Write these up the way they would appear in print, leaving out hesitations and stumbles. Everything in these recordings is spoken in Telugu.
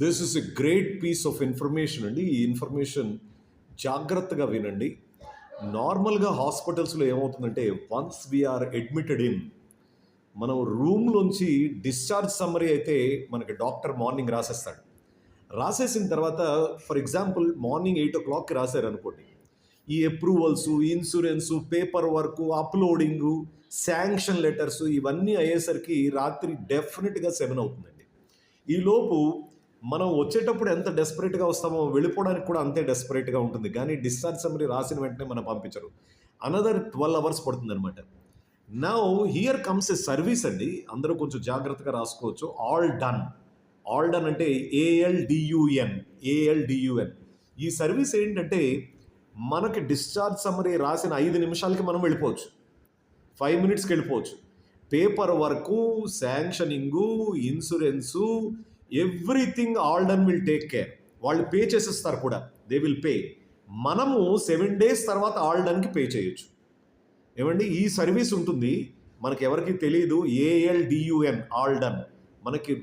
This is a great piece of information అండి. ఈ ఇన్ఫర్మేషన్ జాగ్రత్తగా వినండి. నార్మల్గా హాస్పిటల్స్లో ఏమవుతుందంటే, వన్స్ వీఆర్ అడ్మిటెడ్ ఇన్, మనం రూమ్లోంచి డిశ్చార్జ్ సమ్మరీ అయితే మనకి డాక్టర్ మార్నింగ్ రాసేస్తాడు. రాసేసిన తర్వాత ఫర్ ఎగ్జాంపుల్ మార్నింగ్ 8 o'clock రాశారు అనుకోండి, ఈ approvals, insurance, paper work, uploading, sanction letters ఇవన్నీ అయ్యేసరికి రాత్రి డెఫినెట్గా 7 అవుతుందండి. ఈలోపు మనం వచ్చేటప్పుడు ఎంత డెస్పరేట్గా వస్తామో వెళ్ళిపోవడానికి కూడా అంతే డెస్పరేట్గా ఉంటుంది. కానీ డిశ్చార్జ్ సమ్మరీ రాసిన వెంటనే మనం పంపించరు. అనదర్ 12 hours పడుతుంది అనమాట. Now here comes a service అండి. అందరూ కొంచెం జాగ్రత్తగా రాసుకోవచ్చు. All done. ఆల్ డన్ అంటే ALDUN. ALDUN. ఈ సర్వీస్ ఏంటంటే, మనకి డిశ్చార్జ్ సమ్మరీ రాసిన 5 నిమిషాలకి మనం వెళ్ళిపోవచ్చు. 5 minutesకి వెళ్ళిపోవచ్చు. Paper work, sanctioning, insurance, everything all done will take care. వాళ్ళు పే చేసేస్తారు కూడా. They will pay. మనము 7 days తర్వాత ఆల్ డన్కి పే చేయొచ్చు. ఏమండి, ఈ సర్వీస్ ఉంటుంది. మనకి ఎవరికి తెలియదు. ALDUN, all done. మనకి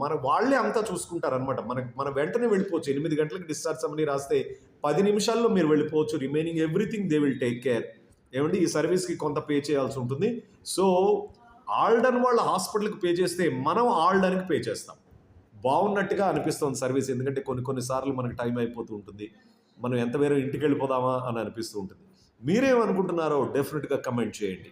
మన వాళ్ళే అంతా చూసుకుంటారనమాట. మన వెంటనే వెళ్ళిపోవచ్చు. 8 గంటలకు డిశ్చార్జ్ సమ్మరీ రాస్తే 10 నిమిషాల్లో మీరు వెళ్ళిపోవచ్చు. Remaining everything they will take care. ఏమండి, ఈ సర్వీస్కి కొంత పే చేయాల్సి ఉంటుంది. సో ఆల్ డన్ వాళ్ళ హాస్పిటల్కి పే చేస్తే మనం ఆల్ డన్కి పే చేస్తాం. బాగున్నట్టుగా అనిపిస్తుంది సర్వీస్. ఎందుకంటే కొన్నిసార్లు మనకి టైం అయిపోతూ ఉంటుంది. మనం ఎంత వేరే ఇంటికి వెళ్ళిపోదామా అని అనిపిస్తూ ఉంటుంది. మీరేమనుకుంటున్నారో డెఫినెట్గా కమెంట్ చేయండి.